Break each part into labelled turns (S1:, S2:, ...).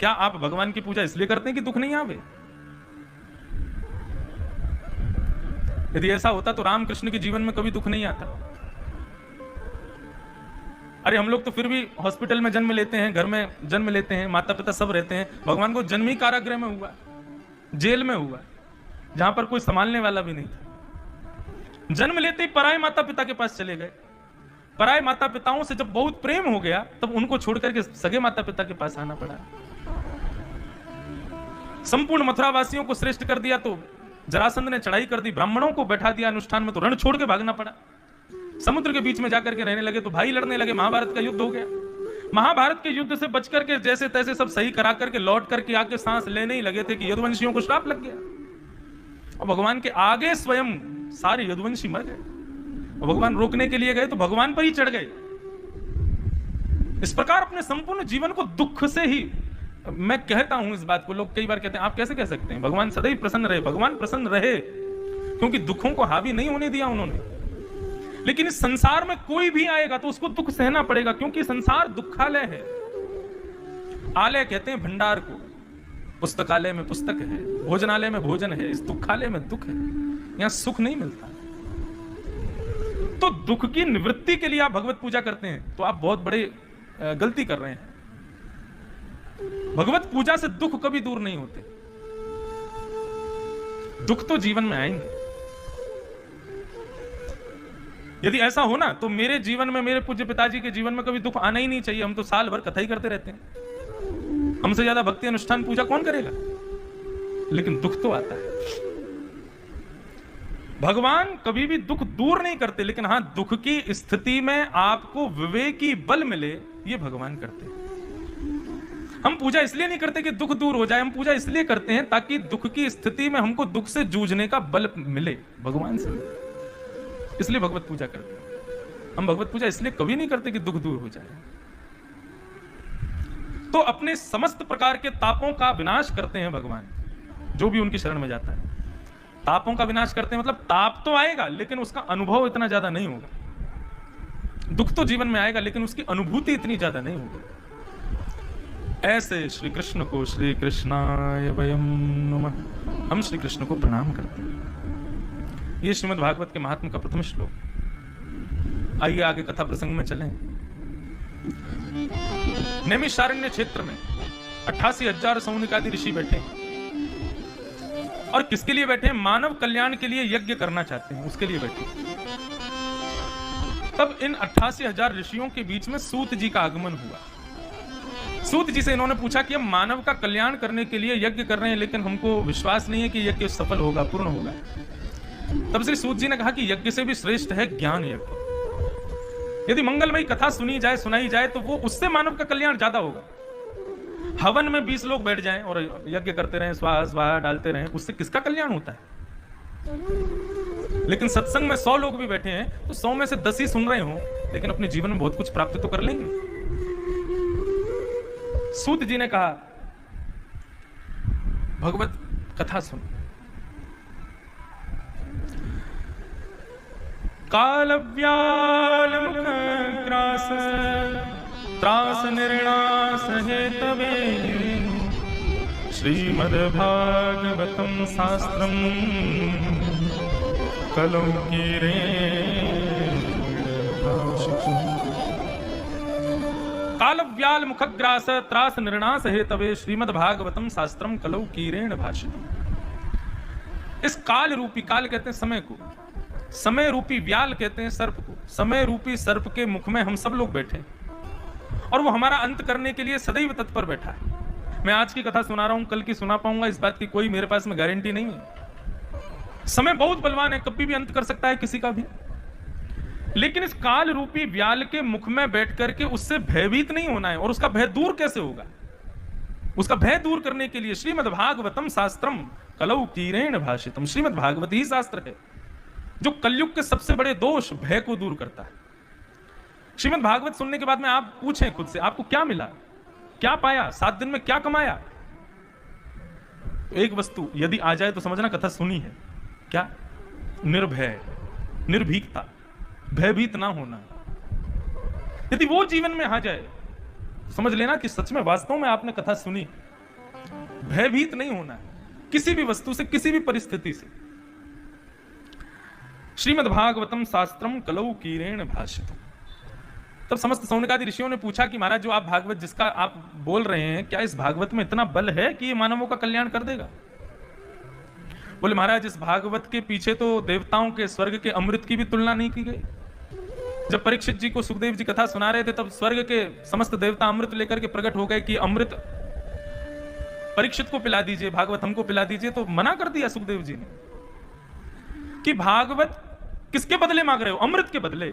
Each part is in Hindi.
S1: क्या आप भगवान की पूजा इसलिए करते हैं कि दुख नहीं आवे? यदि ऐसा होता तो रामकृष्ण के जीवन में कभी दुख नहीं आता। अरे हम लोग तो फिर भी हॉस्पिटल में जन्म लेते हैं, घर में जन्म लेते हैं, माता पिता सब रहते हैं। भगवान को जन्म ही कारागृह में हुआ, जेल में हुआ, जहां पर कोई संभालने वाला भी नहीं था। जन्म लेते ही पराये माता पिता के पास चले गए। पराये माता पिताओं से जब बहुत प्रेम हो गया तब उनको छोड़कर के सगे माता पिता के पास आना पड़ा। संपूर्ण मथुरा वासियों को श्रेष्ठ कर दिया तो जरासंध ने चढ़ाई कर दी, ब्राह्मणों को बैठा दिया अनुष्ठान में तो रण छोड़ के भागना पड़ा। समुद्र के बीच में जाकर के रहने लगे तो भाई लड़ने लगे, महाभारत का युद्ध हो गया। महाभारत के युद्ध से बच करके जैसे तैसे सब सही करा करके लौट करके आके सांस लेने ही लगे थे कि यदुवंशियों को श्राप लग गया और भगवान के आगे स्वयं सारे यदुवंशी मर गए। और भगवान रोकने के लिए गए तो भगवान पर ही चढ़ गए। इस प्रकार अपने संपूर्ण जीवन को दुख से ही, मैं कहता हूं इस बात को, लोग कई बार कहते हैं आप कैसे कह सकते हैं भगवान सदैव प्रसन्न रहे? भगवान प्रसन्न रहे क्योंकि दुखों को हावी नहीं होने दिया उन्होंने। लेकिन इस संसार में कोई भी आएगा तो उसको दुख सहना पड़ेगा क्योंकि संसार दुखालय है। आलय कहते हैं भंडार को, पुस्तकालय में पुस्तक है, भोजनालय में भोजन है, इस दुखालय में दुख है, यहां सुख नहीं मिलता। तो दुख की निवृत्ति के लिए आप भगवत पूजा करते हैं तो आप बहुत बड़े गलती कर रहे हैं। भगवत पूजा से दुख कभी दूर नहीं होते। दुख तो जीवन में आएंगे। यदि ऐसा हो ना तो मेरे जीवन में, मेरे पूज्य पिताजी के जीवन में कभी दुख आना ही नहीं चाहिए। हम तो साल भर कथा ही करते रहते हैं। हमसे ज्यादा भक्ति अनुष्ठान पूजा कौन करेगा? लेकिन दुख तो आता है। भगवान कभी भी दुख दूर नहीं करते, लेकिन हां दुख की स्थिति में आपको विवेकी बल मिले, ये भगवान करते हैं। हम पूजा इसलिए नहीं करते कि दुख दूर हो जाए, हम पूजा इसलिए करते हैं ताकि दुख की स्थिति में हमको दुख से जूझने का बल मिले, भगवान से मिले। इसलिए भगवत पूजा करते हैं। हम भगवत पूजा इसलिए कभी नहीं करते कि दुख दूर हो जाए। तो अपने समस्त प्रकार के तापों का विनाश करते हैं भगवान, जो भी उनकी शरण में जाता है। तापों का विनाश करते हैं मतलब ताप तो आएगा लेकिन उसका अनुभव इतना ज्यादा नहीं होगा। दुख तो जीवन में आएगा लेकिन उसकी अनुभूति इतनी ज्यादा नहीं होगी। ऐसे श्री कृष्ण को श्री कृष्णाय वयम नमः, हम श्री कृष्ण को प्रणाम करते हैं। ये श्रीमद् भागवत के महात्म का प्रथम श्लोक। आइए आगे कथा प्रसंग में चलें। नैमिषारण्य क्षेत्र में 88,000 सौनिकादि ऋषि बैठे हैं। और किसके लिए बैठे हैं? मानव कल्याण के लिए यज्ञ करना चाहते हैं, उसके लिए बैठे हैं। तब इन 88,000 ऋषियों के बीच में सूत जी का आगमन हुआ। सूत जी से इन्होंने पूछा कि हम मानव का कल्याण करने के लिए यज्ञ कर रहे हैं लेकिन हमको विश्वास नहीं है कि यज्ञ सफल होगा, पूर्ण होगा। तब श्री सूत जी ने कहा कि यज्ञ से भी श्रेष्ठ है ज्ञान यज्ञ। यदि मंगलमयी कथा सुनी जाए, सुनाई जाए तो वो उससे मानव का कल्याण ज्यादा होगा। हवन में 20 लोग बैठ जाएं और यज्ञ करते रहें, स्वाहा स्वाहा डालते रहें, उससे किसका कल्याण होता है? लेकिन सत्संग में 100 लोग भी बैठे हैं तो 100 में से 10 ही सुन रहे हो लेकिन अपने जीवन में बहुत कुछ प्राप्त तो कर लेंगे। सूत जी ने कहा भगवत कथा सुन। कालव्याल मुख ग्रास त्रास निर्णास हेतवे श्रीमद् भागवतम शास्त्रम कलौ कीरे। कालव्याल मुखग्रास त्रास निर्णास हेतवे श्रीमद् भागवतम शास्त्रम कलौ कीरेण भाषितम्। इस काल रूपी, काल कहते हैं समय को, समय रूपी व्याल कहते हैं सर्प को। समय रूपी सर्प के मुख में हम सब लोग बैठे और वो हमारा अंत करने के लिए सदैव तत्पर बैठा है। मैं आज की कथा सुना रहा हूं, कल की सुना पाऊंगा इस बात की कोई मेरे पास में गारंटी नहीं है। समय बहुत बलवान है, कभी भी अंत कर सकता है किसी का भी। लेकिन इस काल रूपी व्याल के मुख में बैठ करके उससे भयभीत नहीं होना है। और उसका भय दूर कैसे होगा? उसका भय दूर करने के लिए श्रीमद् भागवतम शास्त्रम कलौ कीरेण भाषितम्। श्रीमद् भागवत ही शास्त्र है जो कलयुग के सबसे बड़े दोष भय को दूर करता है। श्रीमद् भागवत सुनने के बाद में आप पूछें खुद से, आपको क्या मिला, क्या पाया, 7 दिन में क्या कमाया? एक वस्तु यदि आ जाए तो समझना कथा सुनी है। क्या? निर्भय, निर्भीकता, भयभीत ना होना। यदि वो जीवन में आ जाए समझ लेना कि सच में वास्तव में आपने कथा सुनी। भयभीत नहीं होना है किसी भी वस्तु से, किसी भी परिस्थिति से। श्रीमद् भागवतम शास्त्रम कलौ कीरेण भाषितम्। तब समस्त सौनकादि ऋषियों ने पूछा कि महाराज, जो आप भागवत जिसका आप बोल रहे हैं, क्या इस भागवत में इतना बल है कि ये मानवों का कल्याण कर देगा? बोले महाराज, इस भागवत के पीछे तो देवताओं के स्वर्ग के अमृत की भी तुलना नहीं की गई। जब परीक्षित जी को सुखदेव जी कथा सुना रहे थे, तब स्वर्ग के समस्त देवता अमृत लेकर के प्रकट हो गए कि अमृत परीक्षित को पिला दीजिए, भागवत हमको पिला दीजिए। तो मना कर दिया सुखदेव जी ने कि भागवत किसके बदले मांग रहे हो? अमृत के बदले।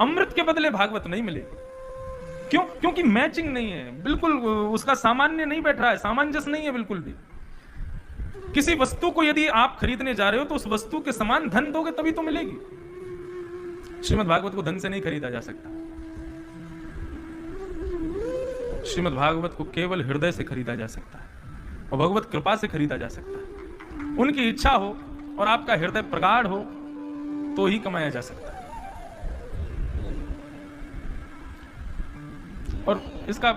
S1: अमृत के बदले भागवत नहीं मिलेगी। क्यों? क्योंकि मैचिंग नहीं है, बिल्कुल उसका सामान्य नहीं बैठ रहा है, सामंजस्य नहीं है बिल्कुल भी। किसी वस्तु को यदि आप खरीदने जा रहे हो तो उस वस्तु के समान धन दोगे तभी तो मिलेगी। श्रीमद् भागवत को धन से नहीं खरीदा जा सकता। श्रीमद् भागवत को केवल हृदय से खरीदा जा सकता है और भगवत कृपा से खरीदा जा सकता है। उनकी इच्छा हो और आपका हृदय प्रगाढ़ हो तो ही कमाया जा सकता है। और इसका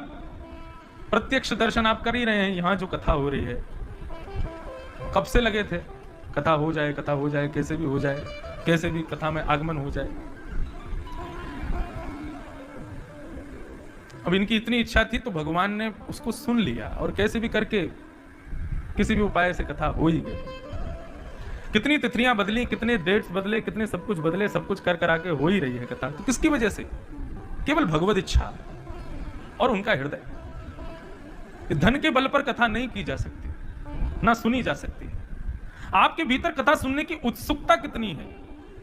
S1: प्रत्यक्ष दर्शन आप कर ही रहे हैं। यहां जो कथा हो रही है, कब से लगे थे कथा हो जाए, कथा हो जाए, कैसे भी हो जाए, कैसे भी कथा में आगमन हो जाए। अब इनकी इतनी इच्छा थी तो भगवान ने उसको सुन लिया और कैसे भी करके किसी भी उपाय से कथा हो ही गई। कितनी तिथियां बदली, कितने डेट्स बदले, कितने सब कुछ बदले, सब कुछ कर करा के हो ही रही है कथा। तो किसकी वजह से? केवल भगवत इच्छा और उनका हृदय। धन के बल पर कथा नहीं की जा सकती, ना सुनी जा सकती। आपके भीतर कथा सुनने की उत्सुकता कितनी है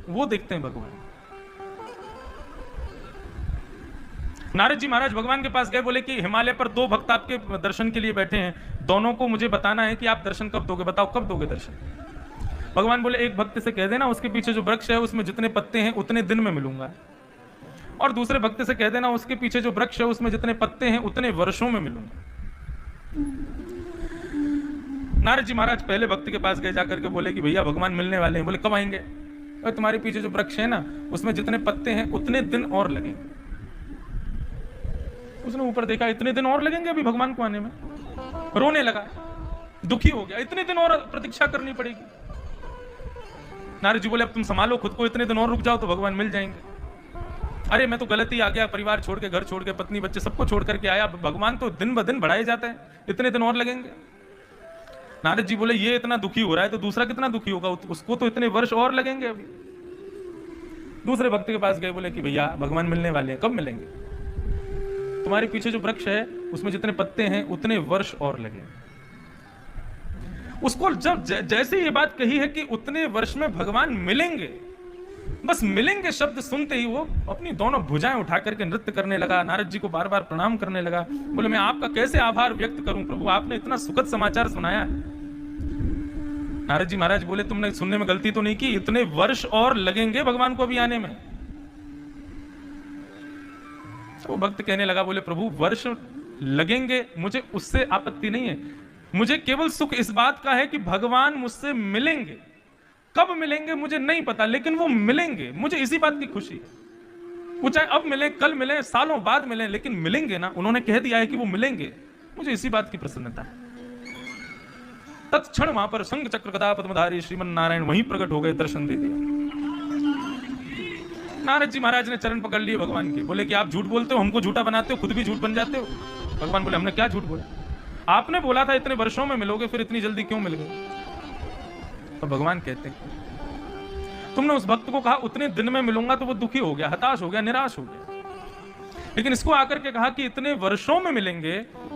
S1: वो देखते हैं भगवान। नारद जी महाराज भगवान के पास गए, बोले कि हिमालय पर दो भक्त आपके दर्शन के लिए बैठे हैं, दोनों को मुझे बताना है कि आप दर्शन कब दोगे, बताओ कब दोगे दर्शन। भगवान बोले, एक भक्त से कह देना उसके पीछे जो वृक्ष है उसमें जितने पत्ते हैं उतने दिन में मिलूंगा, और दूसरे भक्त से कह देना उसके पीछे जो वृक्ष है उसमें जितने पत्ते हैं उतने वर्षों में मिलूंगा। नारद जी महाराज पहले भक्त के पास गए, जाकर के बोले कि भैया भगवान मिलने वाले हैं। बोले कब आएंगे? तुम्हारे पीछे जो वृक्ष है ना उसमें जितने पत्ते हैं उतने दिन और लगेंगे। उसने ऊपर देखा, इतने दिन और लगेंगे अभी भगवान को आने में। रोने लगा, दुखी हो गया, इतने दिन और प्रतीक्षा करनी पड़ेगी। नारद जी बोले, अब तुम संभालो खुद को, इतने दिन और रुक जाओ तो भगवान मिल जाएंगे। अरे मैं तो गलती आ गया, परिवार छोड़ के, घर छोड़ के, पत्नी बच्चे सबको छोड़ करके आया, भगवान तो दिन ब दिन बढ़ाए जाते हैं, इतने दिन और लगेंगे। नारद जी बोले, ये इतना दुखी हो रहा है तो दूसरा कितना दुखी होगा, उसको तो इतने वर्ष और लगेंगे अभी। दूसरे भक्त के पास गए, बोले कि भैया भगवान मिलने वाले हैं, कब मिलेंगे? तुम्हारे पीछे जो वृक्ष है उसमें जितने पत्ते हैं उतने वर्ष और लगेंगे। उसको जब जैसे ये बात कही है कि उतने वर्ष में भगवान मिलेंगे, बस मिलेंगे शब्द सुनते ही वो अपनी दोनों भुजाएं उठा करके नृत्य करने लगा। नारद जी को बार बार प्रणाम करने लगा। बोले, मैं आपका कैसे आभार व्यक्त करूं प्रभु, आपने इतना सुखद समाचार सुनाया। नारद जी महाराज बोले, तुमने सुनने में गलती तो नहीं की, इतने वर्ष और लगेंगे भगवान को अभी आने में। तो भक्त कहने लगा, बोले प्रभु वर्ष लगेंगे मुझे उससे आपत्ति नहीं है, मुझे केवल सुख इस बात का है कि भगवान मुझसे मिलेंगे। कब मिलेंगे मुझे नहीं पता, लेकिन वो मिलेंगे, मुझे इसी बात की खुशी है। वो चाहे अब मिले, कल मिले, सालों बाद मिले, लेकिन मिलेंगे ना। उन्होंने कह दिया है कि वो मिलेंगे, मुझे इसी बात की प्रसन्नता है। तत्क्षण वहां पर शंख चक्र गदा पद्मधारी श्रीमन नारायण वहीं प्रकट हो गए, दर्शन दे दिया। नारद जी महाराज ने चरण पकड़ लिए भगवान के, बोले कि आप झूठ बोलते हो, हमको झूठा बनाते हो, खुद भी झूठ बन जाते हो। भगवान बोले, हमने क्या झूठ बोला? आपने बोला था इतने वर्षों में मिलोगे, फिर इतनी जल्दी क्यों मिल गए? तो भगवान कहते हैं, तुमने उस भक्त को कहा उतने दिन में मिलूंगा, तो वो दुखी हो गया, हताश हो गया, निराश हो गया। लेकिन इसको आकर के कहा कि इतने वर्षों में मिलेंगे,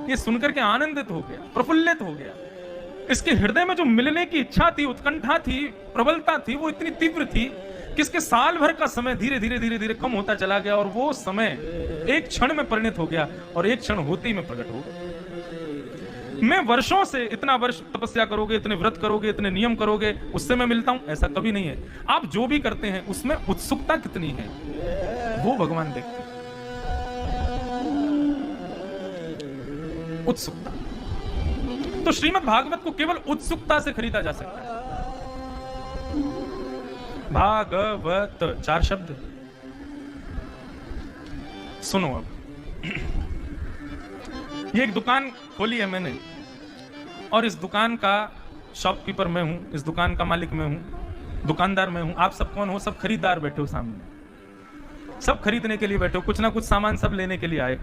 S1: ये सुनकर के आनंदित हो गया, प्रफुल्लित हो गया। इसके हृदय में जो मिलने की इच्छा थी, उत्कंठा थी, प्रबलता थी, वो इतनी तीव्र थी कि इसके साल भर का समय धीरे धीरे धीरे धीरे कम होता चला गया, और वो समय एक क्षण में परिणत हो गया, और एक क्षण होते ही में प्रकट हो गया। मैं वर्षों से, इतना वर्ष तपस्या करोगे, इतने व्रत करोगे, इतने नियम करोगे, उससे मैं मिलता हूं, ऐसा कभी नहीं है। आप जो भी करते हैं उसमें उत्सुकता कितनी है वो भगवान देखते हैं। उत्सुकता। तो श्रीमद् भागवत को केवल उत्सुकता से खरीदा जा सकता है। भागवत 4 शब्द। सुनो अब। ये एक दुकान खोली है मैंने, और इस दुकान का शॉपकीपर मैं हूं, इस दुकान का मालिक मैं हूं, दुकानदार मैं हूं। आप सब कौन हो? सब खरीदार बैठे हो सामने, सब खरीदने के लिए बैठे हो, कुछ ना कुछ सामान सब लेने के लिए आए।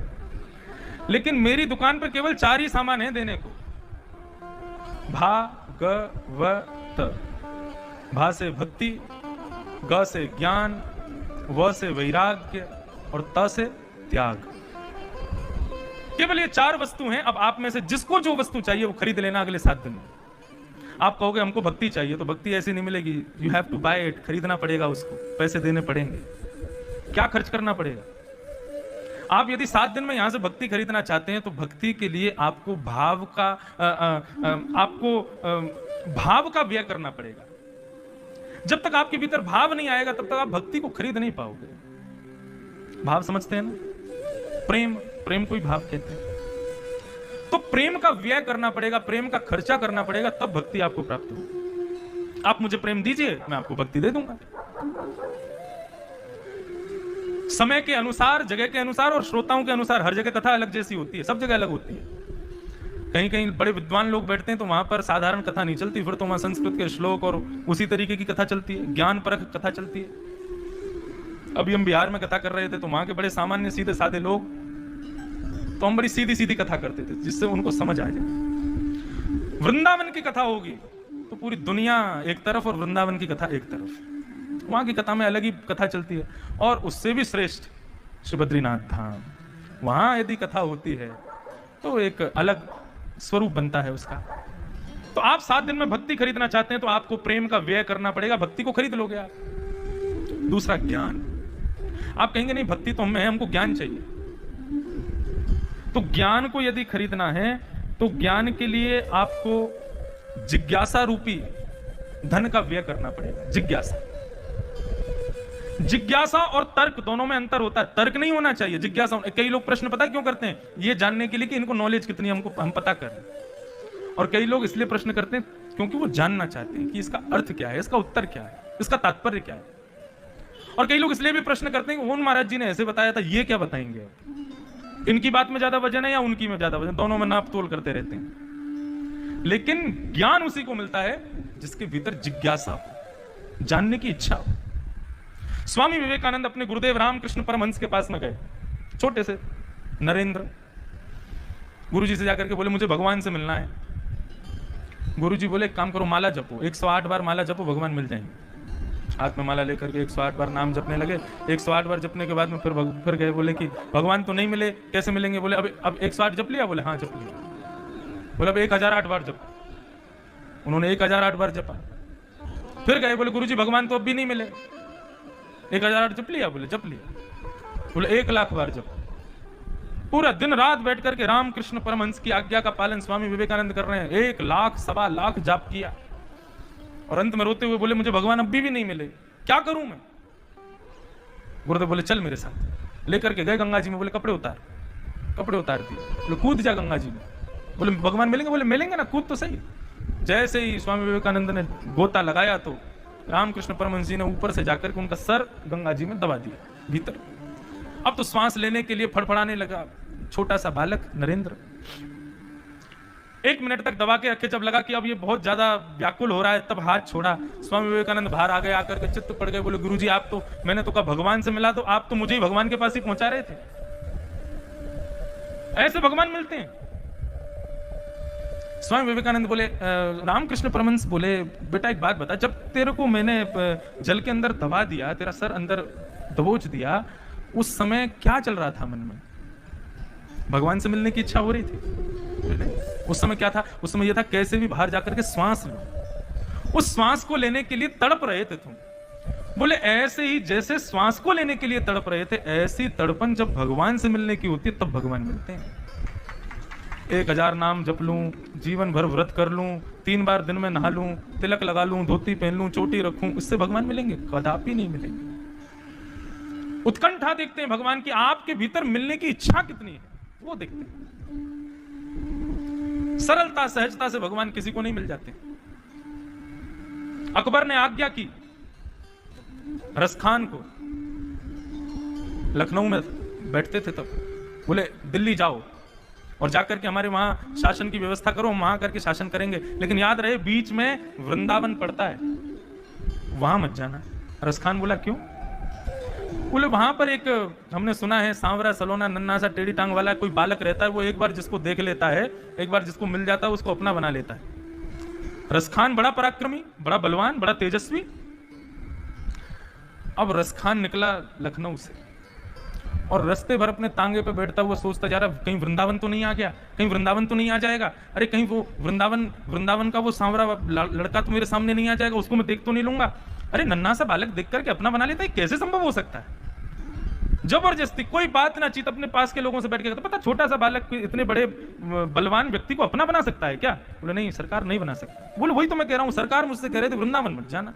S1: लेकिन मेरी दुकान पर केवल 4 ही सामान है देने को, भागवत। भा से भक्ति, ग से ज्ञान, व से वैराग्य और त से त्याग। केवल ये 4 वस्तु हैं। अब आप में से जिसको जो वस्तु चाहिए वो खरीद लेना अगले 7 दिन में। आप कहोगे हमको भक्ति चाहिए, तो भक्ति ऐसी नहीं मिलेगी। You have to buy it, खरीदना पड़ेगा उसको, पैसे देने पड़ेंगे। क्या खर्च करना पड़ेगा? आप यदि 7 दिन में यहां से भक्ति खरीदना चाहते हैं तो भक्ति के लिए आपको भाव का व्यय करना पड़ेगा। जब तक आपके भीतर भाव नहीं आएगा तब तक आप भक्ति को खरीद नहीं पाओगे। भाव समझते हैं ना? प्रेम, प्रेम को ही भाव कहते हैं। तो प्रेम का व्यय करना पड़ेगा, प्रेम का खर्चा करना पड़ेगा, तब भक्ति आपको प्राप्त हो। आप मुझे प्रेम दीजिए, मैं आपको भक्ति दे दूंगा। समय के अनुसार, जगह के अनुसार और श्रोताओं के अनुसार हर जगह कथा अलग जैसी होती है, सब जगह अलग होती है। कहीं कहीं बड़े विद्वान लोग बैठते हैं तो वहां पर साधारण कथा नहीं चलती, फिर तो वहां संस्कृत के श्लोक और उसी तरीके की कथा चलती है, ज्ञान परक कथा चलती है। अभी हम बिहार में कथा कर रहे थे तो वहां के बड़े सामान्य सीधे साधे लोग, तो हम बड़ी सीधी सीधी कथा करते थे जिससे उनको समझ आ जाए। वृंदावन की कथा होगी तो पूरी दुनिया एक तरफ और वृंदावन की कथा एक तरफ। वहां की कथा में अलग ही कथा चलती है। और उससे भी श्रेष्ठ श्री बद्रीनाथ धाम, वहां यदि कथा होती है तो एक अलग स्वरूप बनता है उसका। तो आप 7 दिन में भक्ति खरीदना चाहते हैं तो आपको प्रेम का व्यय करना पड़ेगा, भक्ति को खरीद लोगे आप। दूसरा ज्ञान। आप कहेंगे नहीं भक्ति तो हमें है, हमको ज्ञान चाहिए। तो ज्ञान को यदि खरीदना है तो ज्ञान के लिए आपको जिज्ञासा रूपी धन का व्यय करना पड़ेगा। जिज्ञासा, जिज्ञासा और तर्क दोनों में अंतर होता है। तर्क नहीं होना चाहिए, जिज्ञासा। कई लोग प्रश्न पता क्यों करते हैं? ये जानने के लिए कि इनको नॉलेज कितनी हम पता करें। और कई लोग इसलिए प्रश्न करते हैं क्योंकि वो जानना चाहते हैं कि इसका अर्थ क्या है, इसका उत्तर क्या है, इसका तात्पर्य क्या है। और कई लोग इसलिए भी प्रश्न करते हैं कि उन महाराज जी ने ऐसे बताया था, ये क्या बताएंगे? इनकी बात में ज्यादा वजन है या उनकी में ज्यादा वजन? दोनों में नाप तोल करते रहते हैं। लेकिन ज्ञान उसी को मिलता है जिसके भीतर जिज्ञासा हो, जानने की इच्छा हो। स्वामी विवेकानंद अपने गुरुदेव रामकृष्ण परमहंस के पास में गए, छोटे से नरेंद्र। गुरुजी से जाकर के बोले मुझे भगवान से मिलना है। गुरुजी बोले एक काम करो, माला जपो, 108 बार माला जपो, भगवान मिल जाएंगे। हाथ में माला लेकर के 108 बार नाम जपने लगे। 108 बार जपने के बाद में फिर गए, बोले कि भगवान तो नहीं मिले, कैसे मिलेंगे? बोले अब 108 जप लिया? बोले हाँ जप लिया। बोले अब 1008 बार जप। उन्होंने 1008 बार जपा। फिर गए, बोले गुरुजी भगवान तो अब भी नहीं मिले। 1008 जप लिया? बोले जप लिया। बोले 1,00,000 बार जप। पूरा दिन रात बैठ करके रामकृष्ण परमहंस की आज्ञा का पालन स्वामी विवेकानंद कर रहे हैं। 1,00,000 सवा लाख जाप किया और अंत में रोते हुए बोले मुझे भगवान अब भी नहीं मिले, क्या करूं मैं? गुरुदेव बोले चल मेरे साथ। लेकर के गए गंगा जी में। बोले कपड़े उतार। कपड़े उतार दिए। बोले कूद जा गंगा जी में। बोले भगवान मिलेंगे? बोले मिलेंगे ना, कूद तो सही। जैसे ही स्वामी विवेकानंद ने गोता लगाया तो रामकृष्ण परमहंस जी ने ऊपर से जाकर के उनका सर गंगा जी में दबा दिया भीतर। अब तो श्वास लेने के लिए फड़फड़ाने लगा छोटा सा बालक नरेंद्र। 1 मिनट तक दबा के रखे। जब लगा कि अब ये बहुत ज्यादा व्याकुल हो रहा है तब हाथ छोड़ा। स्वामी विवेकानंद बाहर आ गए, आकर के चित्त पड़ गए। बोले गुरुजी आप तो, मैंने तो कहा भगवान से मिला, तो आप तो मुझे ही भगवान के पास ही पहुंचा रहे थे। ऐसे भगवान मिलते हैं। स्वामी विवेकानंद बोले, रामकृष्ण परमहंस बोले बेटा एक बात बता, जब तेरे को मैंने जल के अंदर दबा दिया, तेरा सर अंदर दबोच दिया, उस समय क्या चल रहा था मन में? भगवान से मिलने की इच्छा हो रही थी? उस समय क्या था? उस समय यह था कैसे भी बाहर जाकर के श्वास लो। उस श्वास को लेने के लिए तड़प रहे थे तुम। बोले ऐसे ही जैसे श्वास को लेने के लिए तड़प रहे थे, ऐसी तड़पन जब भगवान से मिलने की होती है तब भगवान मिलते हैं। 1000 नाम जप लूं, जीवन भर व्रत कर लूं, 3 बार दिन में नहा लूं, तिलक लगा लूं, धोती पहन लूं, चोटी रखूं, इससे भगवान मिलेंगे? कदापि नहीं मिलेंगे। उत्कंठा देखते हैं भगवान की, आपके भीतर मिलने की इच्छा कितनी है वो देखते हैं। सरलता सहजता से भगवान किसी को नहीं मिल जाते। अकबर ने आज्ञा की रसखान को, लखनऊ में बैठते थे तब, बोले दिल्ली जाओ, और जाकर के हमारे वहां शासन की व्यवस्था करो, हम वहां करके शासन करेंगे, लेकिन याद रहे बीच में वृंदावन पड़ता है, वहां मत जाना। रसखान बोला क्यों? बोले वहां पर एक, हमने सुना है, सांवरा सलोना नन्ना सा टेढ़ी टांग वाला कोई बालक रहता है, वो एक बार जिसको देख लेता है, एक बार जिसको मिल जाता है उसको अपना बना लेता है। रसखान बड़ा पराक्रमी, बड़ा बलवान, बड़ा तेजस्वी। अब रसखान निकला लखनऊ से और रास्ते भर अपने तांगे पे बैठता हुआ सोचता जा रहा, कहीं वृंदावन तो नहीं आ गया, कहीं वृंदावन तो नहीं आ जाएगा, अरे कहीं वो वृंदावन का वो सांवरा लड़का तो मेरे सामने नहीं आ जाएगा, उसको मैं देख तो नहीं लूंगा। अरे नन्हा सा बालक देख करके अपना बना लेता है, कैसे संभव हो सकता है? जबरदस्ती, कोई बात ना चीत, अपने पास के लोगों से बैठ के कहता, पता छोटा सा बालक इतने बड़े बलवान व्यक्ति को अपना बना सकता है क्या? बोले नहीं सरकार, नहीं बना सकता। बोले वही तो मैं कह रहा हूं, सरकार मुझसे कह रहे थे वृंदावन मत जाना,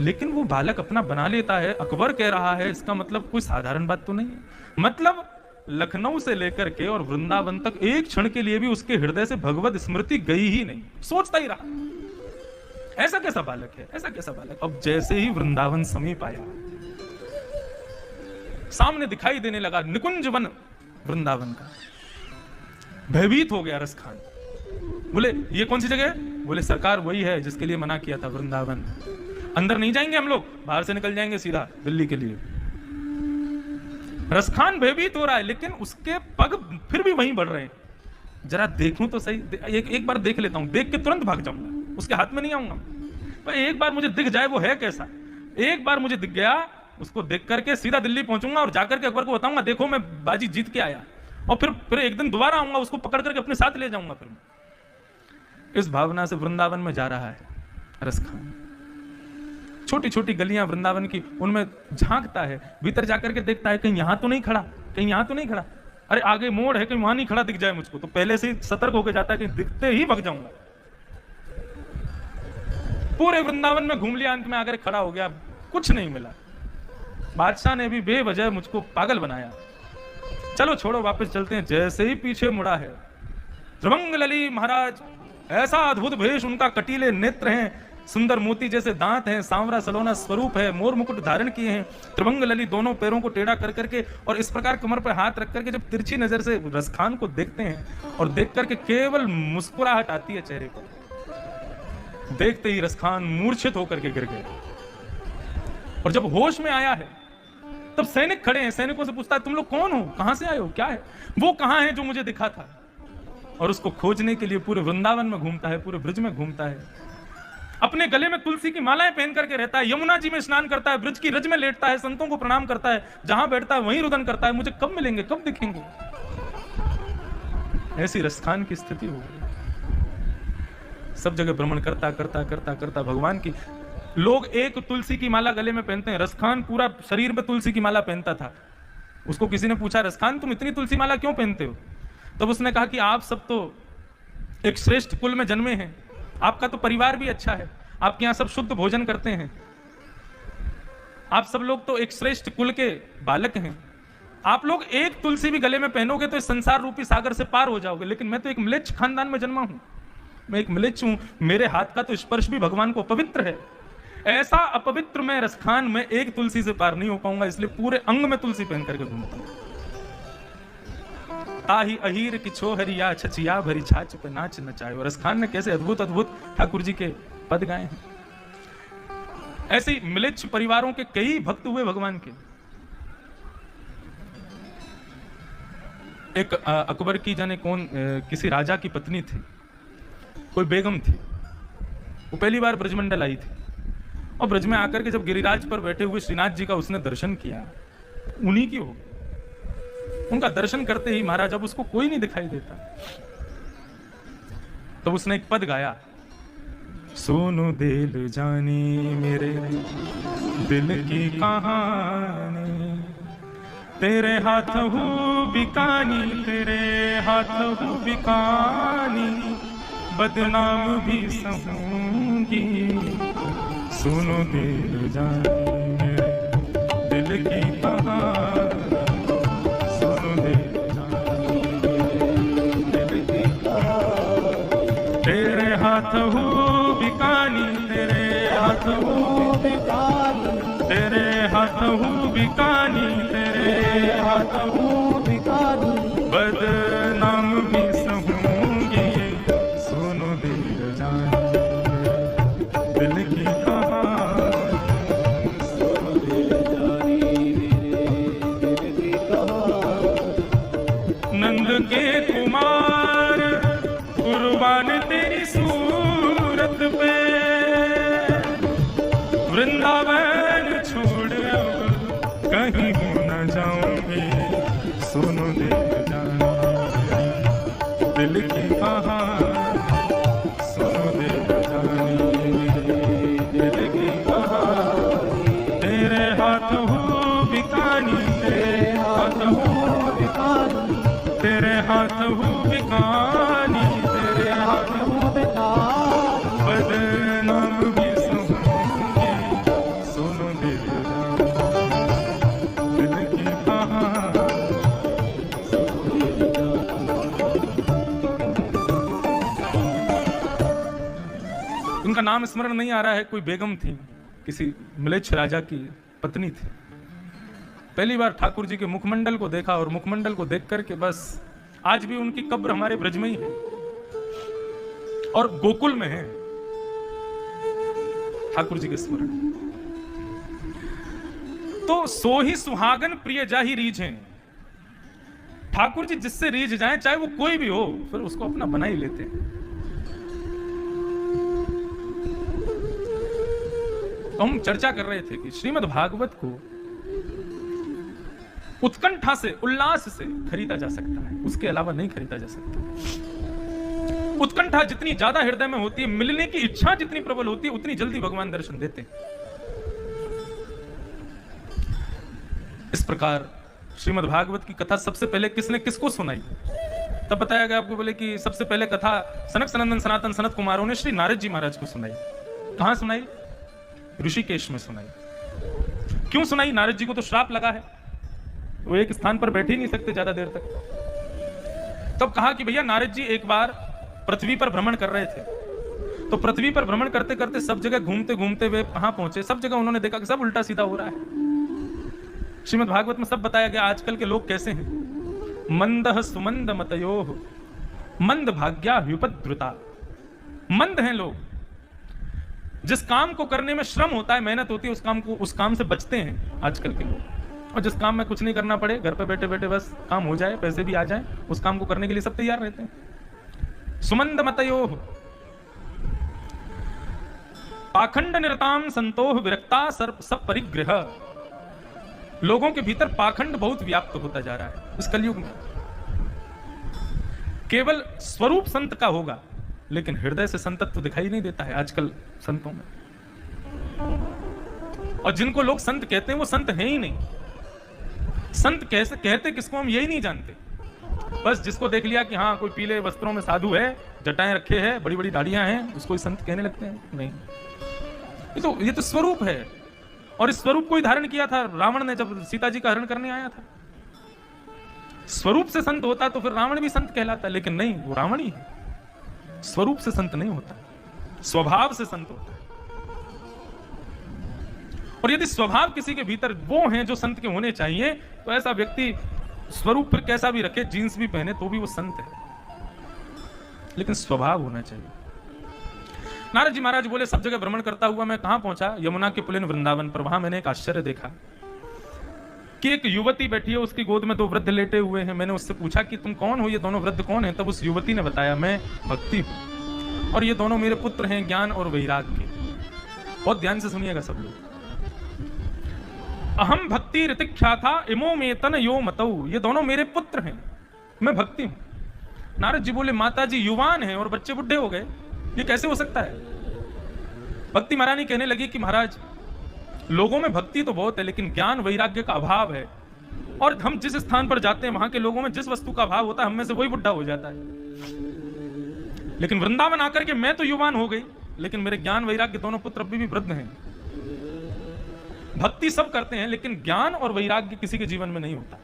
S1: लेकिन वो बालक अपना बना लेता है, अकबर कह रहा है, इसका मतलब कोई साधारण बात तो नहीं है। मतलब लखनऊ से लेकर के और वृंदावन तक एक क्षण के लिए भी उसके हृदय से भगवत स्मृति गई ही नहीं, सोचता ही रहा, ऐसा कैसा बालक है, ऐसा कैसा बालक। अब जैसे ही वृंदावन समीप आया, सामने दिखाई देने लगा निकुंज वन वृंदावन का, भयभीत हो गया रसखान। बोले ये कौन सी जगह है? बोले सरकार वही है जिसके लिए मना किया था, वृंदावन। अंदर नहीं जाएंगे हम लोग, बाहर से निकल जाएंगे सीधा दिल्ली के लिए। रसखान भयभीत हो रहा है, लेकिन उसके पग फिर भी वहीं बढ़ रहे हैं। जरा देखूं तो सही, एक बार देख लेता हूं, देख के तुरंत भाग जाऊंगा, उसके हाथ में नहीं आऊंगा, पर एक बार मुझे दिख जाए वो है कैसा। एक बार मुझे दिख गया, उसको देख करके सीधा दिल्ली पहुंचूंगा और जाकर के अकबर को बताऊंगा, देखो मैं बाजी जीत के आया। और फिर एक दिन दोबारा आऊंगा, उसको पकड़ करके अपने साथ ले जाऊंगा। फिर इस भावना से वृंदावन में जा रहा है रसखान। छोटी छोटी गलियां वृंदावन की, उनमें झांकता है, भीतर जाकर के देखता है कहीं यहां तो नहीं खड़ा, कहीं यहां तो नहीं खड़ा, अरे आगे मोड़ है, कहीं वहां नहीं खड़ा दिख जाए मुझको, तो पहले से ही सतर्क होकर जाता है कि दिखते ही भग जाऊंगा। पूरे वृंदावन में घूम लिया, अंत में आकर खड़ा हो गया, कुछ नहीं मिला। बादशाह ने भी बेवजह मुझको पागल बनाया, चलो छोड़ो वापस चलते हैं। जैसे ही पीछे मुड़ा है, त्रिभंगलली महाराज, ऐसा अद्भुत भेष उनका, कटीले नेत्र हैं, सुंदर मोती जैसे दांत हैं, सांवरा सलोना स्वरूप है, मोर मुकुट धारण किए हैं, त्रिभंगलली दोनों पैरों को टेढ़ा कर करके और इस प्रकार कमर पर हाथ रख करके जब तिरछी नजर से रसखान को देखते हैं और देख करके केवल मुस्कुराहट आती है चेहरे पर। देखते ही रसखान मूर्छित होकर के गिर गए और जब होश में आया है तब सैनिक खड़े हैं, सैनिकों से पूछता है तुम लोग कौन हो, कहां से आए हो, क्या है? वो कहां है जो मुझे दिखा था? और उसको खोजने के लिए पूरे वृंदावन में घूमता है, पूरे ब्रज में घूमता है, अपने गले में तुलसी की मालाएं पहन करके रहता है, यमुना जी में स्नान करता है, ब्रज की रज में लेटता है, संतों को प्रणाम करता है, जहां बैठता है वहीं रुदन करता है, मुझे कब मिलेंगे, कब दिखेंगे। ऐसी रसखान की स्थिति हो गई। सब जगह भ्रमण करता करता करता करता भगवान की, लोग एक तुलसी की माला गले में पहनते हैं, रसखान पूरा शरीर में तुलसी की माला पहनता था। उसको किसी ने पूछा, रसखान तुम इतनी तुलसी माला क्यों पहनते हो? तब उसने कहा कि आप सब तो एक श्रेष्ठ कुल में जन्मे हैं, आपका तो परिवार भी अच्छा है, आपके यहां सब शुद्ध भोजन करते हैं, आप सब लोग तो एक श्रेष्ठ कुल के बालक हैं, आप लोग एक तुलसी भी गले में पहनोगे तो इस संसार रूपी सागर से पार हो जाओगे, लेकिन मैं तो एक म्लेच्छ खानदान में जन्मा हूं, मैं एक म्लेच्छ हूं, मेरे हाथ का तो स्पर्श भी भगवान को अपवित्र है। ऐसा अपवित्र मैं रसखान में एक तुलसी से पार नहीं हो पाऊंगा, इसलिए पूरे अंग में तुलसी पहन करके घूमता हूं। ताही अहीर की छोहरिया छचिया भरी छाछ पे नाच नचाए। और रसखान ने कैसे अद्भुत अद्भुत ठाकुर जी के पद गाए हैं। ऐसे म्लेच्छ परिवारों के कई भक्त हुए भगवान के। एक अकबर की जाने कौन किसी राजा की पत्नी थी, कोई बेगम थी, वो पहली बार ब्रजमंडल आई थी और ब्रज में आकर के जब गिरिराज पर बैठे हुए श्रीनाथ जी का उसने दर्शन किया, उन्हीं की हो, उनका दर्शन करते ही महाराज अब उसको कोई नहीं दिखाई देता, तो उसने एक पद गाया, सोनू दिल जानी मेरे दिल की कहानी, तेरे हाथ हो बिकानी, तेरे हाथ हो बिकानी, बदनाम भी सहूंगी, सुनो दिल जानी मेरे दिल की कहानी, सुनो दिल जानी दिल की कहानी, तेरे हाथ हो बिकानी, तेरे हाथ हो बिकानी, तेरे हाथ हो बिकानी, तेरे हाथ हो बिकानी, नंद के कुमार कुर्बान तेरी सूरत पे, वृंदावन छोड़ कहीं हो न जाऊंगी, सुनो देव जाना दिल की कहानी, सुनो देव जानी दिल की कहानी, तेरे हाथ हो बिकानी, तेरे हाथ हो बिकानी, तेरे हाथ हो बिकानी, तेरे हाथ हो बिकानी, बदनाम भी सुनूंगी, सुनो देव जानी दिल की कहानी। उनका नाम स्मरण नहीं आ रहा है, कोई बेगम थी, किसी म्लेच्छ राजा की पत्नी थी। पहली बार ठाकुर जी के मुखमंडल को देखा और मुखमंडल को देख करके बस आज भी उनकी कब्र हमारे ब्रज में ही है और गोकुल में है। ठाकुर जी के स्मरण तो सो ही सुहागन प्रिय जाही रीझ हैं। ठाकुर जी जिससे रीझ जाए, चाहे वो कोई भी हो, फिर उसको अपना बना ही लेते हैं। तो हम चर्चा कर रहे थे कि श्रीमद् भागवत को उत्कंठा से, उल्लास से खरीदा जा सकता है, उसके अलावा नहीं खरीदा जा सकता। उत्कंठा जितनी ज्यादा हृदय में होती है, मिलने की इच्छा जितनी प्रबल होती है, उतनी जल्दी भगवान दर्शन देते हैं। इस प्रकार श्रीमद् भागवत की कथा सबसे पहले किसने किसको सुनाई? तब बताया गया आपको, बोले कि सबसे पहले कथा सनक सनंदन सनातन सनत कुमारों ने श्री नारद जी महाराज को सुनाई। कहां सुनाई? ऋषिकेश में सुनाई। क्यों सुनाई? नारद जी को तो श्राप लगा है, वो एक स्थान पर बैठ ही नहीं सकते ज्यादा देर तक। तब कहा कि भैया नारद जी एक बार पृथ्वी पर भ्रमण कर रहे थे, तो पृथ्वी पर भ्रमण करते करते सब जगह घूमते घूमते वे कहां पहुंचे, सब जगह उन्होंने देखा कि सब उल्टा सीधा हो रहा है। श्रीमद् भागवत में सब बताया गया आजकल के लोग कैसे हैं। मंदः सुमंद मतयोः मंद भाग्या व्युपद्रुता। मंद हैं लोग, जिस काम को करने में श्रम होता है, मेहनत होती है, उस काम से बचते हैं आजकल के लोग। और जिस काम में कुछ नहीं करना पड़े, घर पे बैठे बैठे बस काम हो जाए, पैसे भी आ जाए, उस काम को करने के लिए सब तैयार रहते हैं। सुमंद मतयोः पाखंड निरताम संतोह विरक्ता सब परिग्रह। लोगों के भीतर पाखंड बहुत व्याप्त होता जा रहा है इस कलयुग में। केवल स्वरूप संत का होगा, लेकिन हृदय से संतत्व दिखाई नहीं देता है आजकल संतों में। और जिनको लोग संत कहते हैं वो संत हैं ही नहीं। संत कैसे कहते किसको हम यही नहीं जानते। बस जिसको देख लिया कि हाँ कोई पीले वस्त्रों में साधु है, जटाएं रखे हैं, बड़ी बड़ी दाढ़ियां हैं, उसको संत कहने लगते हैं। नहीं, ये तो स्वरूप है। और इस स्वरूप को ही धारण किया था रावण ने जब सीता जी का हरण करने आया था। स्वरूप से संत होता तो फिर रावण भी संत कहलाता, लेकिन नहीं, वो रावण ही है। स्वरूप से संत नहीं होता, स्वभाव से संत होता है। और यदि स्वभाव किसी के भीतर वो हैं जो संत के होने चाहिए, तो ऐसा व्यक्ति स्वरूप फिर कैसा भी रखे, जीन्स भी पहने, तो भी वो संत है, लेकिन स्वभाव होना चाहिए। नारद जी महाराज बोले, सब जगह भ्रमण करता हुआ मैं कहां पहुंचा? यमुना के पुलिन वृंदावन पर। वहां मैंने एक आश्चर्य देखा कि एक युवती बैठी है, उसकी गोद में दो वृद्ध लेटे हुए हैं। मैंने उससे पूछा कि तुम कौन हो, ये दोनों वृद्ध कौन हैं? तब उस युवती ने बताया, मैं भक्ति हूं और ये दोनों मेरे पुत्र हैं, ज्ञान और वैराग्य। बहुत ध्यान से सुनिएगा सब लोग। अहम भक्ति ऋतिख्या था इमो मेतन यो मतौ। ये दोनों मेरे पुत्र हैं, मैं भक्ति हूं। नारद जी बोले, माता जी युवान हैं और बच्चे बुढ़े हो गए, ये कैसे हो सकता है? भक्ति महारानी कहने लगी कि महाराज, लोगों में भक्ति तो बहुत है, लेकिन ज्ञान वैराग्य का अभाव है। और हम जिस स्थान पर जाते हैं, वहां के लोगों में जिस वस्तु का अभाव होता है, हम में से वही बुढ़ा हो जाता है। लेकिन वृंदावन आकर के मैं तो युवान हो गई, लेकिन मेरे ज्ञान वैराग्य दोनों पुत्र अभी भी वृद्ध हैं। भक्ति सब करते हैं, लेकिन ज्ञान और वैराग्य किसी के जीवन में नहीं होता।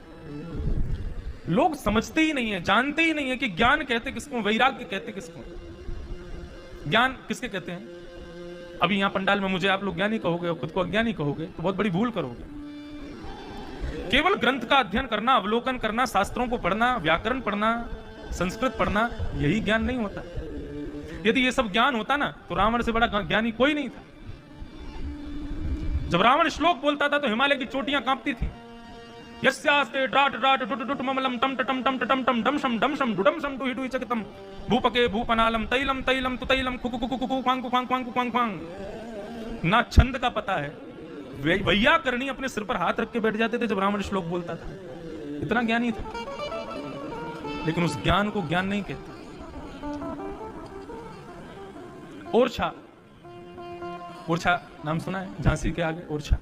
S1: लोग समझते ही नहीं है, जानते ही नहीं है कि ज्ञान कहते किसको, वैराग्य कहते किसको। ज्ञान किसके कहते हैं? अभी यहां पंडाल में मुझे आप लोग ज्ञानी कहोगे और खुद को अज्ञानी कहोगे, तो बहुत बड़ी भूल करोगे। केवल ग्रंथ का अध्ययन करना, अवलोकन करना, शास्त्रों को पढ़ना, व्याकरण पढ़ना, संस्कृत पढ़ना, यही ज्ञान नहीं होता। यदि ये सब ज्ञान होता ना, तो रावण से बड़ा ज्ञानी कोई नहीं था। जब रावण श्लोक बोलता था तो हिमालय की चोटियां कांपती थी। यस्यास्ते ड्राट ड्राट डुट डुट ममलम टम टम टम टम टम डमशम डमशम डुडमशम डुहि डुहि चकतम भूपके भूपनालम तैलम तैलम तुतैलम खुकु कुकु कुकु क्वांग क्वांग क्वांग क्वांग क्वांग। ना छंद का पता है, वैयाकरणी अपने सिर पर हाथ रख के बैठ जाते थे जब ब्राह्मण श्लोक बोलता था। इतना ज्ञानी था, लेकिन उस ज्ञान को ज्ञान नहीं कहते। ओरछा, ओरछा नाम सुना है? झांसी के आगे ओरछा।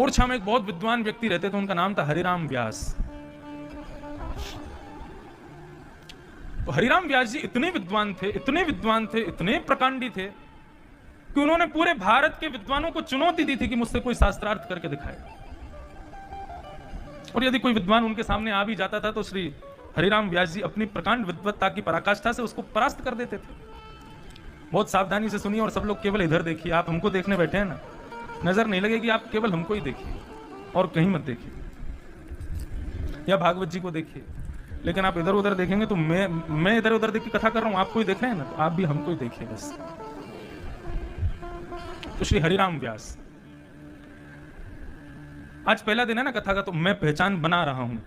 S1: ओरछा में एक बहुत विद्वान व्यक्ति रहते थे, उनका नाम था हरिराम व्यास। तो हरिराम व्यास जी इतने विद्वान थे, इतने विद्वान थे, इतने प्रकांडी थे कि उन्होंने पूरे भारत के विद्वानों को चुनौती दी थी कि मुझसे कोई शास्त्रार्थ करके दिखाए। और यदि कोई विद्वान उनके सामने आ भी जाता था तो श्री हरिराम व्यास जी अपनी प्रकांड विद्वत्ता की पराकाष्ठा से उसको परास्त कर देते थे। बहुत सावधानी से सुनिए और सब लोग केवल इधर देखिए। आप हमको देखने बैठे हैं ना, नजर नहीं लगेगी, आप केवल हमको ही देखिए और कहीं मत देखिए, या भागवत जी को देखिए। लेकिन आप इधर उधर देखेंगे तो मैं इधर उधर देख के कथा कर रहा हूं, आपको ही देख रहे हैं ना, तो आप भी हमको ही देखिए बस। तो श्री हरिराम व्यास, आज पहला दिन है ना कथा का, तो मैं पहचान बना रहा हूं,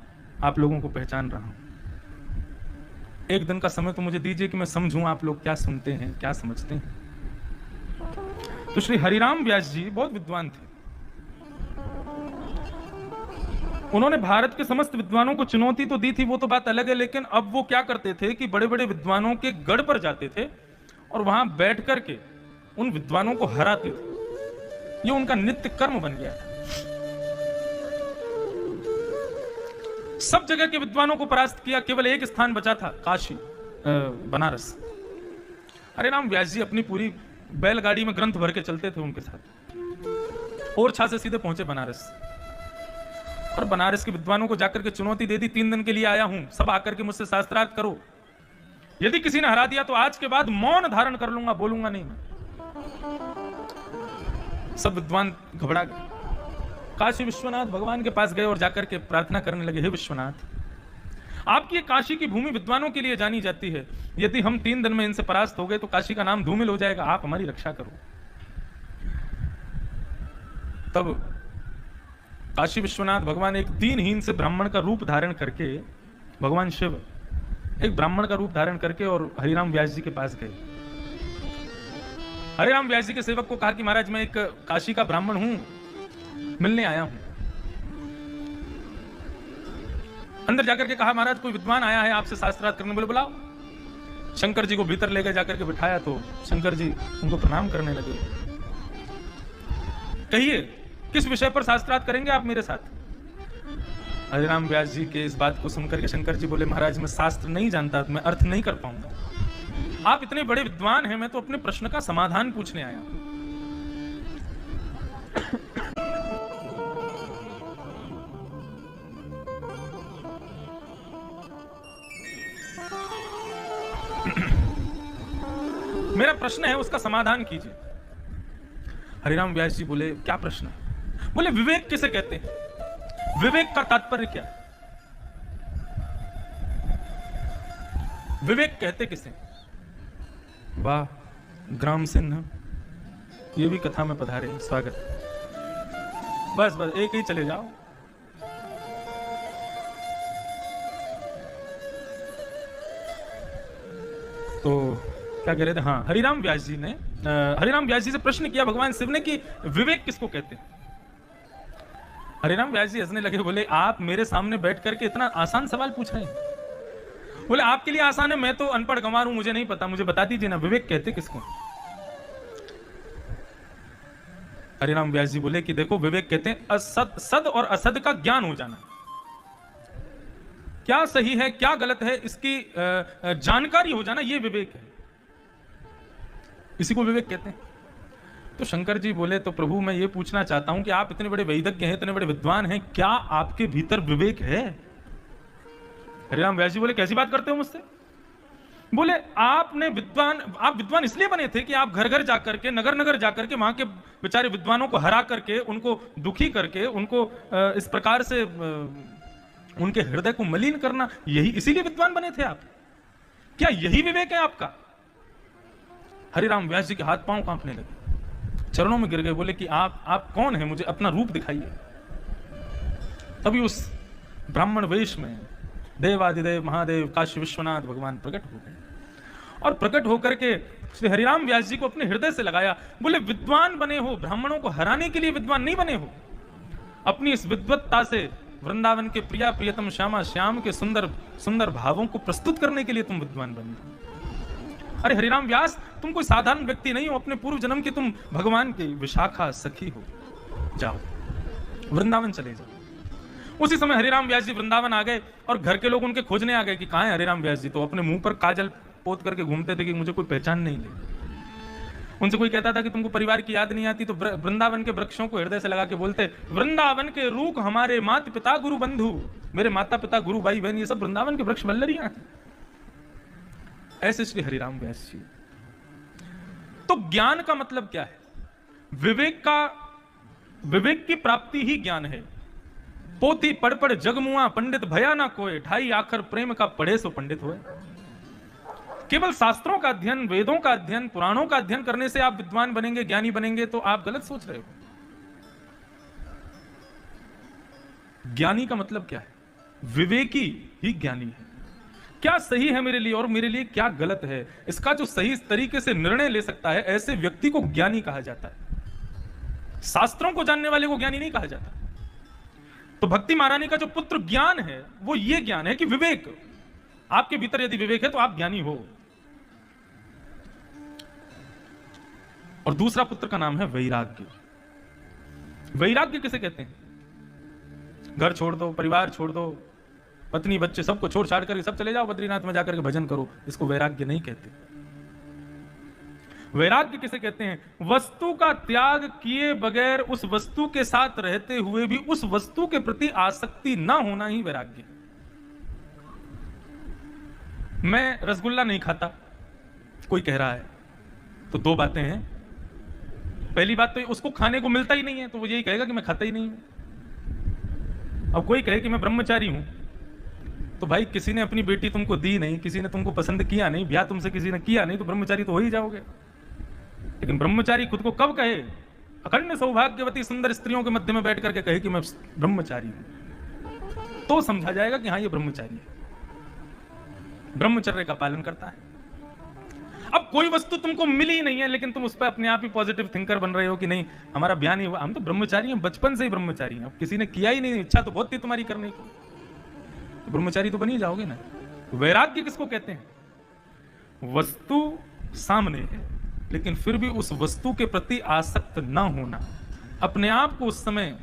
S1: आप लोगों को पहचान रहा हूं। एक दिन का समय तो मुझे दीजिए कि मैं समझूं आप लोग क्या सुनते हैं, क्या समझते हैं। तो श्री हरिराम व्यास जी बहुत विद्वान थे। उन्होंने भारत के समस्त विद्वानों को चुनौती तो दी थी, वो तो बात अलग है, लेकिन अब वो क्या करते थे कि बड़े बड़े विद्वानों के गढ़ पर जाते थे और वहां बैठ करके उन विद्वानों को हराते थे। ये उनका नित्य कर्म बन गया था। सब जगह के विद्वानों को परास्त किया, केवल एक स्थान बचा था, काशी, बनारस। हरिराम व्यास जी अपनी पूरी बैलगाड़ी में ग्रंथ भर के चलते थे उनके साथ। ओरछा से सीधे पहुंचे बनारस और बनारस के विद्वानों को जाकर के चुनौती दे दी, 3 दिन के लिए आया हूं, सब आकर के मुझसे शास्त्रार्थ करो। यदि किसी ने हरा दिया तो आज के बाद मौन धारण कर लूंगा, बोलूंगा नहीं मैं। सब विद्वान घबरा गए, काशी विश्वनाथ भगवान के पास गए और जाकर के प्रार्थना करने लगे, हे विश्वनाथ, आपकी काशी की भूमि विद्वानों के लिए जानी जाती है, यदि हम 3 दिन में इनसे परास्त हो गए तो काशी का नाम धूमिल हो जाएगा, आप हमारी रक्षा करो। तब काशी विश्वनाथ भगवान एक दीनहीन से ब्राह्मण का रूप धारण करके, भगवान शिव एक ब्राह्मण का रूप धारण करके और हरिराम व्यास जी के पास गए। हरिराम व्यास जी के सेवक को कहा कि महाराज मैं एक काशी का ब्राह्मण हूं, मिलने आया हूं। अंदर जाकर के कहा महाराज कोई विद्वान आया है आपसे शास्त्रार्थ करने, बोले बुलाओ। शंकर जी को भीतर ले गए, जाकर के बिठाया तो शंकर जी उनको प्रणाम करने लगे। कहिए किस विषय पर शास्त्रार्थ करेंगे आप मेरे साथ? हरिराम व्यास जी के इस बात को सुनकर के शंकर जी बोले महाराज मैं शास्त्र नहीं जानता, मैं अर्थ नहीं कर पाऊंगा। आप इतने बड़े विद्वान हैं, मैं तो अपने प्रश्न का समाधान पूछने आया। मेरा प्रश्न है उसका समाधान कीजिए। हरिराम व्यास जी बोले क्या प्रश्न है? बोले विवेक किसे कहते हैं? विवेक का तात्पर्य क्या? विवेक कहते किसे? वाह, ग्राम सिंह ये भी कथा में पधारे, स्वागत। बस बस एक ही चले जाओ। तो क्या कह रहे थे? हाँ, हरिराम व्यास जी से प्रश्न किया भगवान शिव ने कि विवेक किसको कहते हैं? हरिराम व्यास जी हंसने लगे, बोले आप मेरे सामने बैठ करके इतना आसान सवाल पूछ रहे हैं? बोले आपके लिए आसान है, मैं तो अनपढ़ गंवार हूं, मुझे नहीं पता, मुझे बता दीजिए ना, विवेक कहते किसको? हरिराम व्यास जी बोले कि देखो विवेक कहते हैं सद और असद का ज्ञान हो जाना, क्या सही है क्या गलत है इसकी जानकारी हो जाना, ये विवेक है, इसी को विवेक कहते हैं। तो शंकर जी बोले तो प्रभु मैं ये पूछना चाहता हूं कि आप इतने बड़े वैदज्ञ हैं, इतने बड़े विद्वान हैं, क्या आपके भीतर विवेक है? हरिराम व्यास जी बोले कैसी बात करते हो मुझसे? बोले आप विद्वान इसलिए बने थे कि आप घर घर जाकर के, नगर नगर जाकर के वहां के बेचारे विद्वानों को हरा करके, उनको दुखी करके, उनको इस प्रकार से उनके हृदय को मलिन करना, यही इसीलिए विद्वान बने थे आप? क्या यही विवेक है आपका? हरिराम व्यास जी के हाथ पांव कांपने लगे, चरणों में गिर गए, बोले कि आप कौन है, मुझे अपना रूप दिखाइए। तभी उस ब्राह्मण वेश में देवादिदेव महादेव काशी विश्वनाथ भगवान प्रकट हो गए और प्रकट होकर के श्री हरिराम व्यास जी को अपने हृदय से लगाया। बोले विद्वान बने हो, ब्राह्मणों को हराने के लिए विद्वान नहीं बने हो, अपनी इस विद्वत्ता से वृंदावन के प्रिया प्रियतम श्यामा श्याम के सुंदर सुंदर भावों को प्रस्तुत करने के लिए तुम विद्वान बने हो। अरे हरिराम व्यास, तुम कोई साधारण व्यक्ति नहीं हो, अपने पूर्व जन्म के तुम भगवान की विशाखा सखी हो। जाओ वृंदावन चले जाओ। उसी समय हरिराम व्यास जी वृंदावन आ गए और घर के लोग उनके खोजने आ गए कि कहां है हरिराम व्यास जी। तो अपने मुंह पर काजल पोत करके घूमते थे कि मुझे कोई पहचान नहीं ले। उनसे कोई कहता था कि तुमको परिवार की याद नहीं आती, तो वृंदावन के वृक्षों को हृदय से लगा के बोलते, वृंदावन के रूख हमारे माता पिता गुरु बंधु, मेरे माता पिता गुरु भाई बहन ये सब वृंदावन के वृक्ष वल्लरियां हैं। ऐसे श्री हरिराम व्यास जी। तो ज्ञान का मतलब क्या है? विवेक की प्राप्ति ही ज्ञान है। पोथी पढ़ पढ़ जगमुआ पंडित भया ना कोय, ढाई आखर प्रेम का पढ़े सो पंडित होए। केवल शास्त्रों का अध्ययन, वेदों का अध्ययन, पुराणों का अध्ययन करने से आप विद्वान बनेंगे, ज्ञानी बनेंगे, तो आप गलत सोच रहे हो। ज्ञानी का मतलब क्या है? विवेकी ही ज्ञानी है। क्या सही है मेरे लिए और मेरे लिए क्या गलत है, इसका जो सही तरीके से निर्णय ले सकता है, ऐसे व्यक्ति को ज्ञानी कहा जाता है। शास्त्रों को जानने वाले को ज्ञानी नहीं कहा जाता। तो भक्ति महारानी का जो पुत्र ज्ञान है वो ये ज्ञान है कि विवेक, आपके भीतर यदि विवेक है तो आप ज्ञानी हो। और दूसरा पुत्र का नाम है वैराग्य। वैराग्य किसे कहते हैं? घर छोड़ दो, परिवार छोड़ दो, पत्नी बच्चे सबको छोड़ छाड़ कर सब चले जाओ बद्रीनाथ में जाकर के भजन करो, इसको वैराग्य नहीं कहते। वैराग्य किसे कहते हैं? वस्तु का त्याग किए बगैर उस वस्तु के साथ रहते हुए भी उस वस्तु के प्रति आसक्ति ना होना ही वैराग्य। मैं रसगुल्ला नहीं खाता, कोई कह रहा है, तो दो बातें हैं। पहली बात तो उसको खाने को मिलता ही नहीं है, तो वो यही कहेगा कि मैं खाता ही नहीं हूं। अब कोई कहे कि मैं ब्रह्मचारी हूं, तो भाई किसी ने अपनी बेटी तुमको दी नहीं, किसी ने तुमको पसंद किया नहीं, ब्याह तुमसे किसी ने किया नहीं, तो ब्रह्मचारी तो हो ही जाओगे। लेकिन ब्रह्मचारी खुद को कब कहे? अखंड सौभाग्यवती सुंदर स्त्रियों के मध्य में बैठ करके कहे कि मैं ब्रह्मचारी हूं, तो समझा जाएगा कि हाँ ये ब्रह्मचारी है, ब्रह्मचर्य का पालन करता है। अब कोई वस्तु तुमको मिली नहीं है, लेकिन तुम उस पर अपने आप ही पॉजिटिव थिंकर बन रहे हो कि नहीं हमारा ब्याह नहीं हुआ, हम तो ब्रह्मचारी हैं, बचपन से ही ब्रह्मचारी हैं। अब किसी ने किया ही नहीं, इच्छा तो बहुत थी तुम्हारी करने की, तो ब्रह्मचारी तो बन ही जाओगे ना। वैराग्य किसको कहते हैं? वस्तु सामने है लेकिन फिर भी उस वस्तु के प्रति आसक्त ना होना, अपने आप को उस समय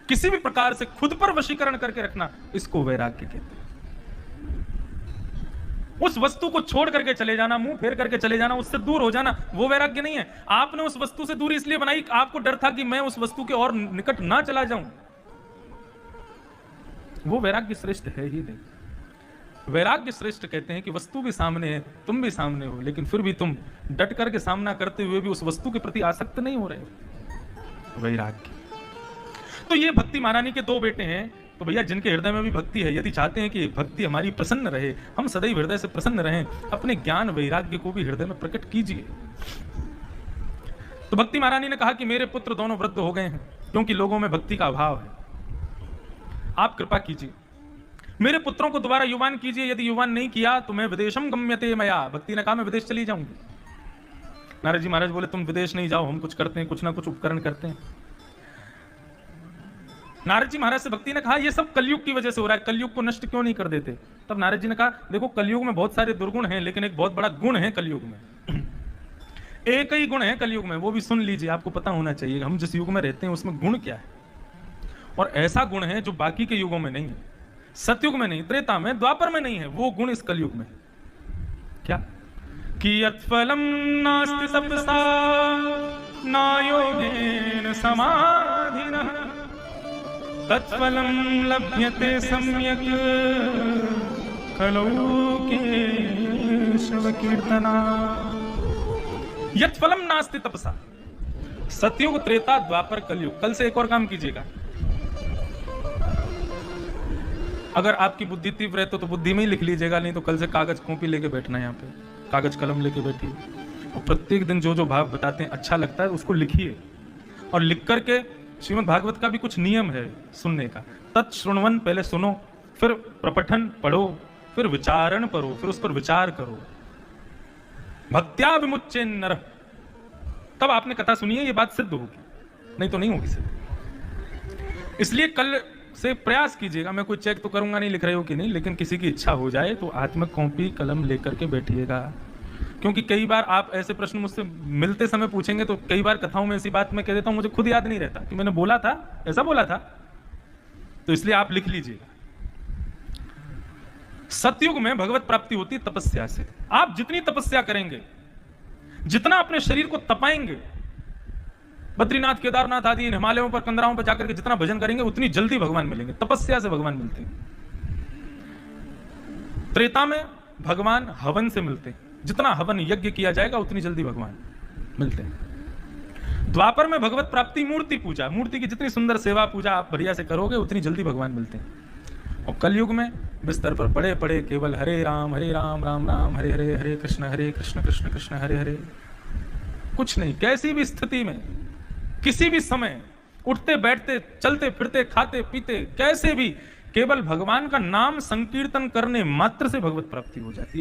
S1: किसी भी प्रकार से खुद पर वशीकरण करके रखना, इसको वैराग्य कहते हैं। उस वस्तु को छोड़ करके चले जाना, मुंह फेर करके चले जाना, उससे दूर हो जाना, वो वैराग्य नहीं है। आपने उस वस्तु से दूरी इसलिए बनाई, आपको डर था कि मैं उस वस्तु के और निकट ना चला जाऊं, वो वैराग्य श्रेष्ठ है ही नहीं। वैराग्य श्रेष्ठ कहते हैं कि वस्तु भी सामने है, तुम भी सामने हो, लेकिन फिर भी तुम डट करके सामना करते हुए भी उस वस्तु के प्रति आसक्त नहीं हो रहे हो। वैराग्य। तो ये भक्ति महारानी के दो बेटे हैं। तो भैया जिनके हृदय में भी भक्ति है, यदि चाहते हैं कि भक्ति हमारी प्रसन्न रहे, हम सदैव हृदय से प्रसन्न रहें, अपने ज्ञान वैराग्य को भी हृदय में प्रकट कीजिए। तो भक्ति महारानी ने कहा कि मेरे पुत्र दोनों वृद्ध हो गए हैं क्योंकि लोगों में भक्ति का अभाव है, आप कृपा कीजिए, मेरे पुत्रों को दोबारा युवान कीजिए, यदि युवान नहीं किया तो मैं विदेशम गम्यते मया। भक्ति ने कहा मैं विदेश चली जाऊंगी। नारद जी महाराज बोले तुम विदेश नहीं जाओ, हम कुछ करते हैं, कुछ ना कुछ उपकरण करते हैं। नारद जी महाराज से भक्ति ने कहा ये सब कलयुग की वजह से हो रहा है, कलयुग को नष्ट क्यों नहीं कर देते? तब नारद जी ने कहा देखो कलयुग में बहुत सारे दुर्गुण हैं, लेकिन एक बहुत बड़ा गुण है कलयुग में। एक ही गुण है कलयुग में, वो भी सुन लीजिए, आपको पता होना चाहिए हम जिस युग में रहते हैं उसमें गुण क्या है। और ऐसा गुण है जो बाकी के युगों में नहीं है, सतयुग में नहीं, त्रेता में, द्वापर में नहीं है, वो गुण इस कलयुग में। क्या? कि यत्फलम नास्ति सप्सा न योगेन समाधिनः तत्फलम लभ्यते सम्यक कलौ केशव कीर्तना। यत्फलम नास्ति तपसा, सतयुग, त्रेता, द्वापर, कलयुग। कल से एक और काम कीजिएगा, अगर आपकी बुद्धि तीव्र है तो बुद्धि में ही लिख लीजिएगा, नहीं तो कल से कागज कॉपी लेके बैठना, यहाँ पे कागज कलम लेके बैठिए और प्रत्येक दिन जो जो भाव बताते हैं अच्छा लगता है उसको लिखिए और लिख करके श्रीमद् भागवत का भी कुछ नियम है सुनने का। तत्श्रृण्वन, पहले सुनो, फिर प्रपठन पढ़ो, फिर विचारण करो, फिर उस पर विचार करो। भक्त्या विमुच्य नर, तब आपने कथा सुनी है, ये बात सिद्ध होगी, नहीं तो नहीं होगी सिद्ध। इसलिए कल से प्रयास कीजिएगा, मैं कोई चेक तो करूंगा नहीं लिख रहे हो कि नहीं, लेकिन किसी की इच्छा हो जाए तो हाथ में कॉपी कलम लेकर के बैठिएगा। क्योंकि कई बार आप ऐसे प्रश्न मुझसे मिलते समय पूछेंगे तो कई बार कथाओं में ऐसी बात मैं कह देता हूं, मुझे खुद याद नहीं रहता कि मैंने बोला था, ऐसा बोला था, तो इसलिए आप लिख लीजिएगा। सतयुग में भगवत प्राप्ति होती है तपस्या से। आप जितनी तपस्या करेंगे, जितना अपने शरीर को तपाएंगे, बद्रीनाथ, केदारनाथ आदि हिमालयों पर, कंदराओं पर जाकर के जितना भजन करेंगे, उतनी जल्दी भगवान मिलेंगे। तपस्या से भगवान मिलते हैं। त्रेता में भगवान हवन से मिलते हैं, जितना हवन यज्ञ किया जाएगा उतनी जल्दी भगवान मिलते हैं। द्वापर में भगवत प्राप्ति मूर्ति पूजा, मूर्ति की जितनी सुंदर सेवा पूजा आप बढ़िया से करोगे उतनी जल्दी भगवान मिलते हैं। और कलयुग में बिस्तर पर पड़े पड़े केवल हरे राम राम राम हरे हरे, हरे कृष्ण कृष्ण कृष्ण हरे हरे, कुछ नहीं। कैसी भी स्थिति में, किसी भी समय, उठते बैठते, चलते फिरते, खाते पीते, कैसे भी केवल भगवान का नाम संकीर्तन करने मात्र से भगवत प्राप्ति हो जाती है।